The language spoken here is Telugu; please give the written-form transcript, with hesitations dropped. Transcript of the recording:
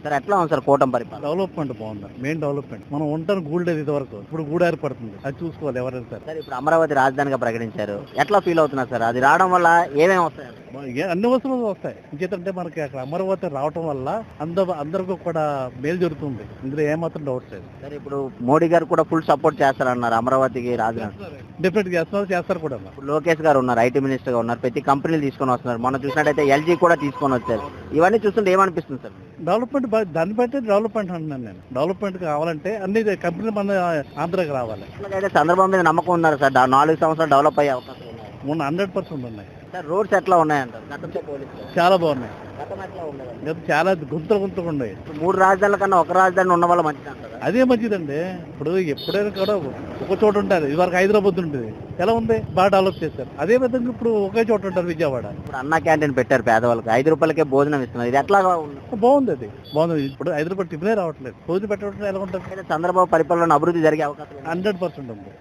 సార్ ఎట్లా ఉంది సార్ కూటమి పరిపాలన? డెవలప్మెంట్ బాగుంది, మెయిన్ డెవలప్మెంట్. మనం ఉంటాను గూడు లేదు ఇది వరకు, ఇప్పుడు గూడు ఏర్పడుతుంది, అది చూసుకోవాలి ఎవరైనా సరే. సార్ ఇప్పుడు అమరావతి రాజధానిగా ప్రకటించారు, ఎట్లా ఫీల్ అవుతున్నారు సార్? అది రావడం వల్ల ఏమేమి వస్తాయి? అన్ని వస్తువులు వస్తాయి. ఇంకేంటంటే మనకి అక్కడ అమరావతి రావటం వల్ల అందరికీ కూడా మేలు జరుగుతుంది, ఇందులో ఏమాత్రం డౌట్ లేదు. సార్ ఇప్పుడు మోడీ గారు కూడా ఫుల్ సపోర్ట్ చేస్తారన్నారు అమరావతికి రాజధాని. డెఫినెట్ చేస్తారు కూడా. ఇప్పుడు లోకేష్ గారు ఉన్నారు, ఐటీ మినిస్టర్ గా ఉన్నారు, ప్రతి కంపెనీలు తీసుకొని వస్తున్నారు. మనం చూసినట్టయితే ఎల్జీ కూడా తీసుకొని వచ్చారు. ఇవన్నీ చూస్తుంటే ఏమనిపిస్తుంది సార్? డెవలప్మెంట్ దాన్ని బట్టి డెవలప్మెంట్ అంటున్నాను నేను. డెవలప్మెంట్ కావాలంటే అన్ని కంపెనీలు మన ఆంధ్రాకి రావాలి. అయితే చంద్రబాబు మీద నమ్మకం ఉన్నారు సార్, 4 సంవత్సరాలు డెవలప్ అయ్యే అవకాశం ఉన్నాయి. 100% ఉన్నాయి సార్. రోడ్స్ ఎట్లా ఉన్నాయంటారు గతంతో పోలిస్తే? చాలా బాగున్నాయి. గతం ఎట్లా ఉండదు? చాలా గుంతలు ఉన్నాయి. 3 రాజధానుల కన్నా ఒక రాజధాని ఉన్న వల్ల మంచిది అంటారు. అదే మంచిదండి. ఇప్పుడు ఎప్పుడైనా కూడా ఒక చోట ఉంటారు. ఇదివరకు హైదరాబాద్ ఉంటుంది, ఎలా ఉంది, బాగా డెవలప్ చేస్తారు. అదే విధంగా ఇప్పుడు ఒకే చోట ఉంటారు విజయవాడ. ఇప్పుడు అన్నా క్యాంటీన్ పెట్టారు పేదవాళ్ళకి, 5 రూపాయలకే భోజనం ఇస్తున్నారు. ఇది ఎట్లా ఉంది? బాగుంది, అది బాగుంది. ఇప్పుడు హైదరాబాద్ టిఫినే రావట్లేదు, భోజనం పెట్టడం ఎలా ఉంటుంది? చంద్రబాబు పరిపాలన అభివృద్ధి జరిగే అవకాశం 100% ఉంది.